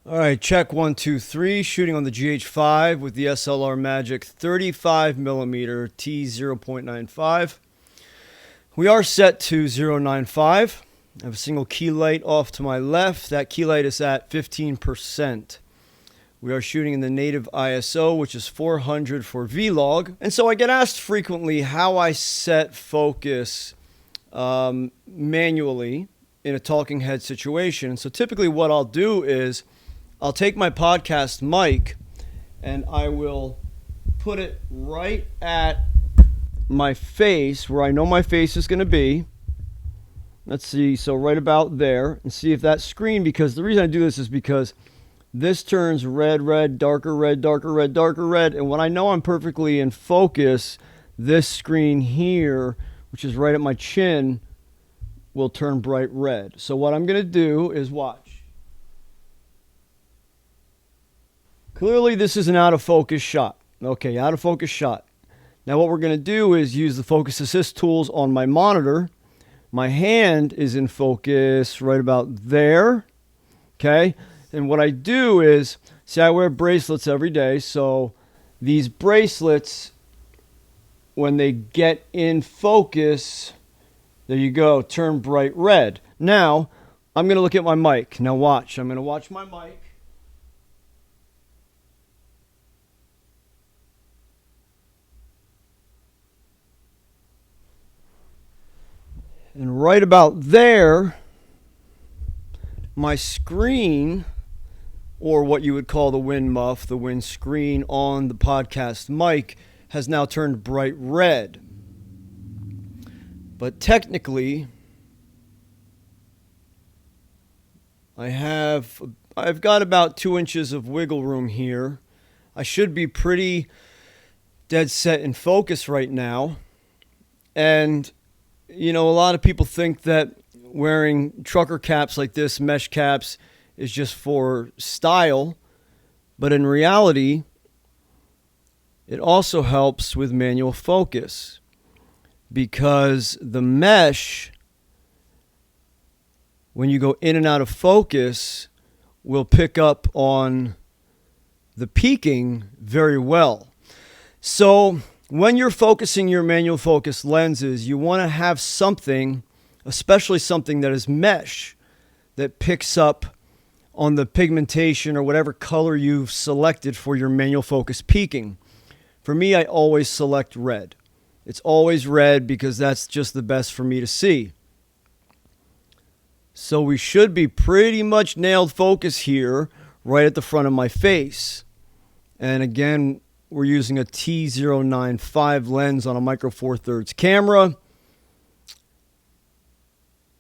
All right, check 1, 2, 3. Shooting on the GH5 with the SLR Magic 35mm T0.95. We are set to 0.95. I have a single key light off to my left. That key light is at 15%. We are shooting in the native ISO, which is 400 for vlog. And so I get asked frequently how I set focus manually in a talking head situation. And so typically what I'll do is I'll take my podcast mic and I will put it right at my face where I know my face is going to be. Let's see, so right about there, and see if that screen, because the reason I do this is because this turns red, red, darker red, darker red, darker red, and when I know I'm perfectly in focus, this screen here, which is right at my chin, will turn bright red. So what I'm going to do is watch. Clearly, this is an out-of-focus shot. Okay, out-of-focus shot. Now, what we're going to do is use the focus assist tools on my monitor. My hand is in focus right about there. Okay, and what I do is, see, I wear bracelets every day. So these bracelets, when they get in focus, there you go, turn bright red. Now, I'm going to look at my mic. Now, watch. I'm going to watch my mic. And right about there, my screen, or what you would call the wind muff, the wind screen on the podcast mic, has now turned bright red. But technically, I've got about 2 inches of wiggle room here. I should be pretty dead set in focus right now. And you know, a lot of people think that wearing trucker caps like this, mesh caps, is just for style. But in reality, it also helps with manual focus, because the mesh, when you go in and out of focus, will pick up on the peaking very well. So when you're focusing your manual focus lenses, you want to have something, especially something that is mesh, that picks up on the pigmentation or whatever color you've selected for your manual focus peaking. For me, I always select red. It's always red because that's just the best for me to see. So we should be pretty much nailed focus here, right at the front of my face. And again, we're using a T0.95 lens on a micro four thirds camera.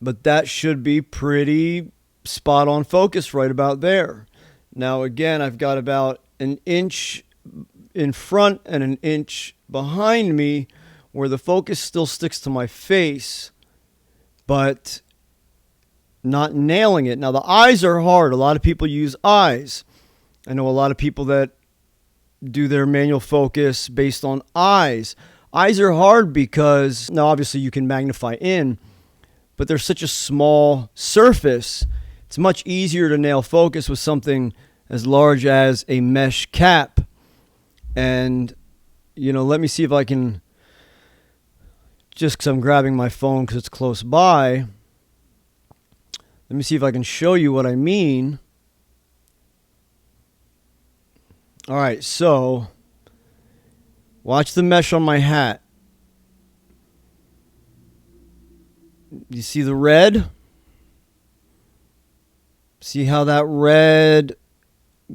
But that should be pretty spot on focus right about there. Now again, I've got about an inch in front and an inch behind me where the focus still sticks to my face, but not nailing it. Now the eyes are hard. A lot of people use eyes. I know a lot of people that do their manual focus based on eyes. Eyes are hard because, now obviously you can magnify in, but there's such a small surface. It's much easier to nail focus with something as large as a mesh cap. And, you know, let me see if I can, just because I'm grabbing my phone because it's close by, let me see if I can show you what I mean. All right, so watch the mesh on my hat. You see the red? See how that red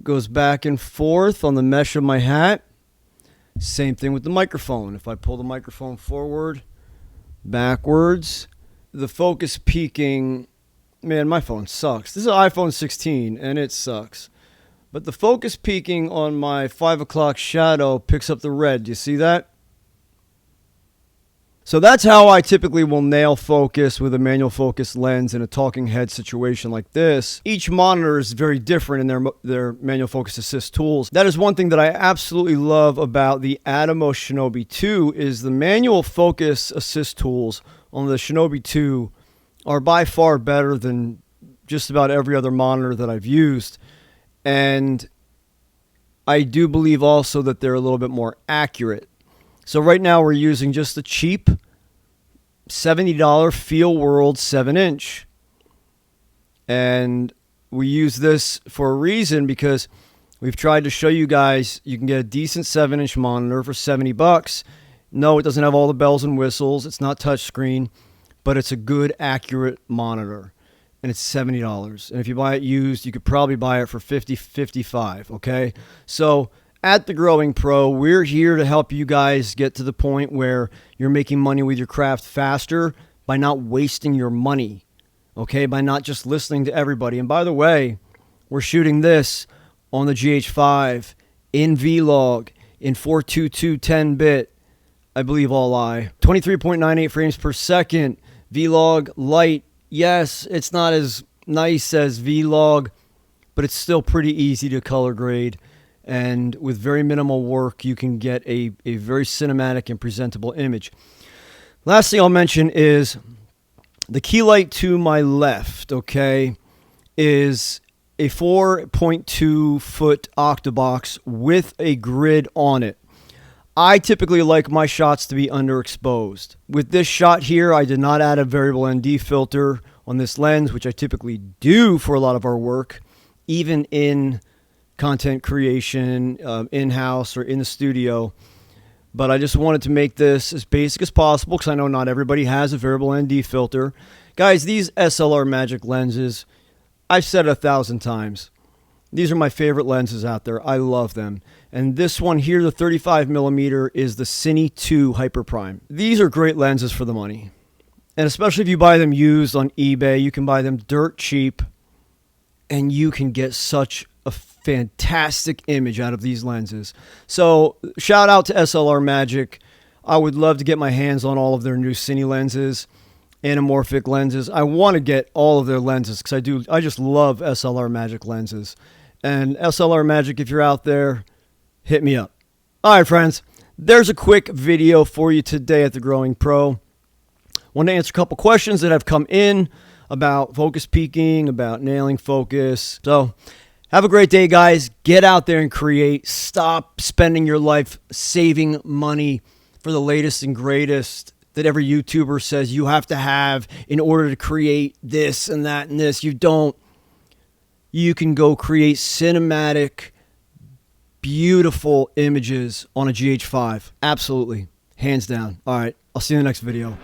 goes back and forth on the mesh of my hat? Same thing with the microphone. If I pull the microphone forward, backwards, the focus peaking, man, my phone sucks. This is an iPhone 16 and it sucks. But the focus peaking on my 5 o'clock shadow picks up the red. Do you see that? So that's how I typically will nail focus with a manual focus lens in a talking head situation like this. Each monitor is very different in their manual focus assist tools. That is one thing that I absolutely love about the Atomos Shinobi 2 is the manual focus assist tools on the Shinobi 2 are by far better than just about every other monitor that I've used. And I do believe also that they're a little bit more accurate. So right now we're using just the cheap $70 Feel World 7-inch. And we use this for a reason, because we've tried to show you guys you can get a decent 7-inch monitor for $70. No, it doesn't have all the bells and whistles. It's not touchscreen, but it's a good, accurate monitor. And it's $70. And if you buy it used, you could probably buy it for $50, $55, okay? So at The Growing Pro, we're here to help you guys get to the point where you're making money with your craft faster by not wasting your money, okay? By not just listening to everybody. And by the way, we're shooting this on the GH5 in Vlog in 422 10-bit, I believe all I. 23.98 frames per second, Vlog light. Yes, it's not as nice as Vlog, but it's still pretty easy to color grade. And with very minimal work, you can get a very cinematic and presentable image. Last thing I'll mention is the key light to my left, okay, is a 4.2 foot octabox with a grid on it. I typically like my shots to be underexposed. With this shot here, I did not add a variable ND filter on this lens, which I typically do for a lot of our work, even in content creation, in-house or in the studio. But I just wanted to make this as basic as possible, because I know not everybody has a variable ND filter. Guys, these SLR Magic lenses, I've said it 1,000 times. These are my favorite lenses out there. I love them. And this one here, the 35mm, is the Cine 2 Hyper Prime. These are great lenses for the money. And especially if you buy them used on eBay, you can buy them dirt cheap, and you can get such a fantastic image out of these lenses. So shout out to SLR Magic. I would love to get my hands on all of their new Cine lenses, anamorphic lenses. I want to get all of their lenses because I just love SLR Magic lenses. And SLR Magic, if you're out there, hit me up. All right, friends, there's a quick video for you today at The Growing Pro. Want to answer a couple questions that have come in about focus peaking, about nailing focus. So have a great day, guys. Get out there and create. Stop spending your life saving money for the latest and greatest that every YouTuber says you have to have in order to create this and that and this. You don't. You can go create cinematic, beautiful images on a GH5. Absolutely. Hands down. All right. I'll see you in the next video.